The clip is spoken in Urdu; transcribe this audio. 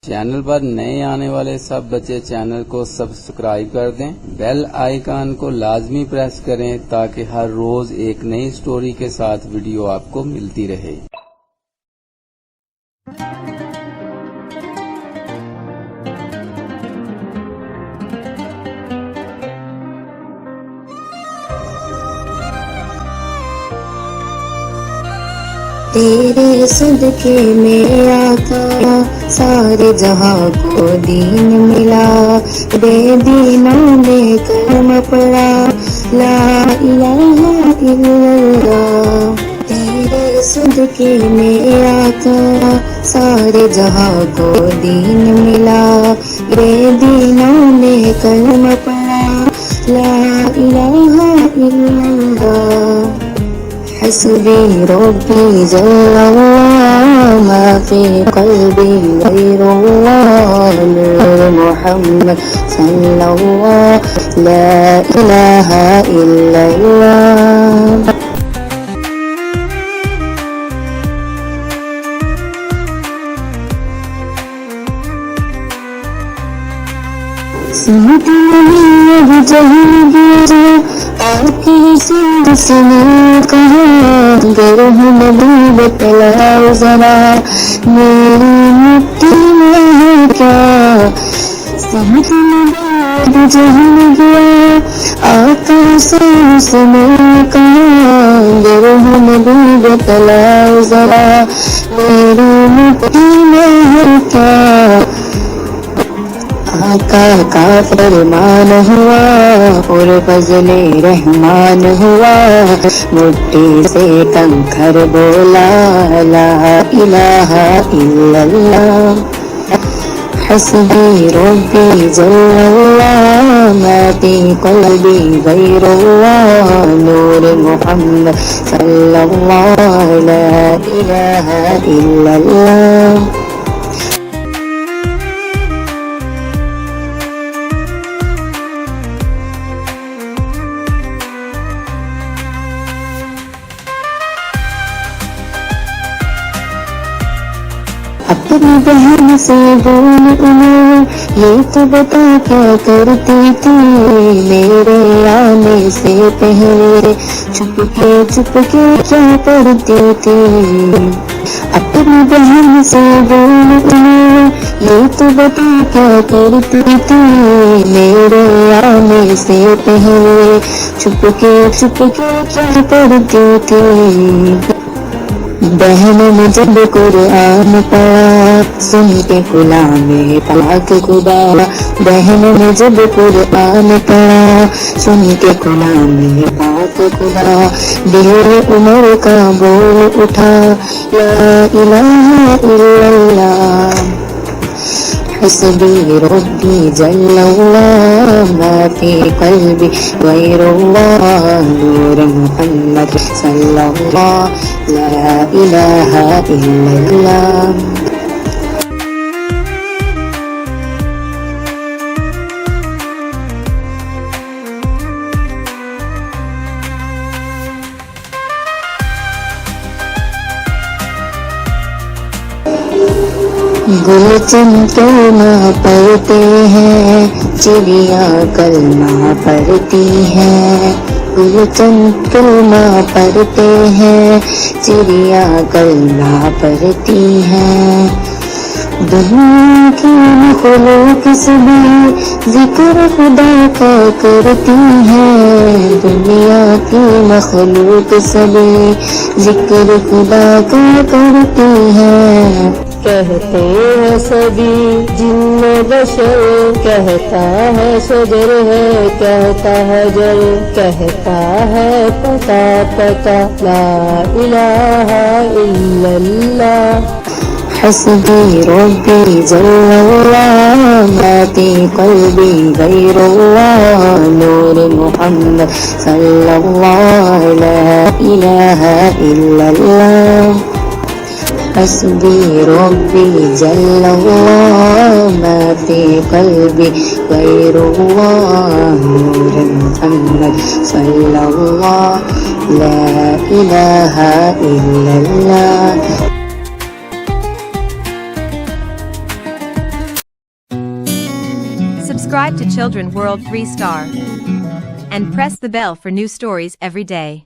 چینل پر نئے آنے والے سب بچے چینل کو سبسکرائب کر دیں، بیل آئیکن کو لازمی پریس کریں تاکہ ہر روز ایک نئی سٹوری کے ساتھ ویڈیو آپ کو ملتی رہے۔ تیرے صدقے میں آقا سارے جہاں کو دین ملا، بے دینوں نے کلمہ پڑھا لا الہ الا اللہ۔ تیرے صدقے میں آقا سارے جہاں کو دین ملا، بے دینوں نے کلمہ پڑھا لا الہ الا اللہ۔ حسبي ربي جل الله ما في قلبي غير الله، نور محمد صلى الله لا إله إلا الله۔ سمت نبی اب جہل گیا، آپ کی سند سنے کہا، گرہ نبی بتلاؤ ذرا میری مٹی میں ہے کیا۔ سمت نبی اب جہل گیا، آقا سند سنے کہا، گرہ نبی بتلاؤ ذرا میری مٹی میں ہے کیا۔ آقا کا فرمان ہوا اور فضل رحمان ہوا، مٹی سے کنکر بولا لا الہ الا اللہ۔ حسبی ربی جل اللہ ما فی قلبی غیر اللہ، نور محمد صلی اللہ لا الہ الا اللہ۔ اپنی بہن سے بول انہیں یہ تو بتا کیا کرتی تھی، میرے آنے سے پہلے چھپ کے کیا پڑھتی تھی۔ اپنی بہن سے بول انہیں یہ تو بتا کیا کرتی تھی، میرے آنے سے پہلے چھپ کے کیا پڑھتی تھی۔ بہن نے جب قرآن پڑھا سن کے کلام پاک خدا، بہن نے جب قرآن پڑھا سن کے کلام پاک خدا، دل عمر کا بول اٹھا لا الہ الا اللہ۔ حسبی ربی جل اللہ ما فی قلبی غیر اللہ، نور محمد صلی اللہ لا الہ الا اللہ۔ گلچن کلمہ پڑھتے ہیں، چڑیا کلمہ پڑھتی ہیں، گلچن کلمہ پڑھتے ہیں، چڑیا کلمہ پڑھتی ہیں۔ دنیا کی مخلوق سبھی ذکر خدا کا کرتی ہیں، دنیا کی مخلوق سبھی ذکر خدا کا کرتی ہیں۔ کہتے ہیں سبھی جن بشر، کہتا ہے شجر ہے، کہتا ہے جل، کہتا ہے پتا لا الہ الا اللہ۔ حسبی ربی جل اللہ ما فی قلبی غیر اللہ، نور محمد صلی اللہ لا الہ الا اللہ۔ حسبی ربی جل اللہ ما فی قلبی غیر اللہ، نور محمد صلی اللہ لا الہ الا اللہ۔ Subscribe to Children World 3 Star and press the bell for new stories every day.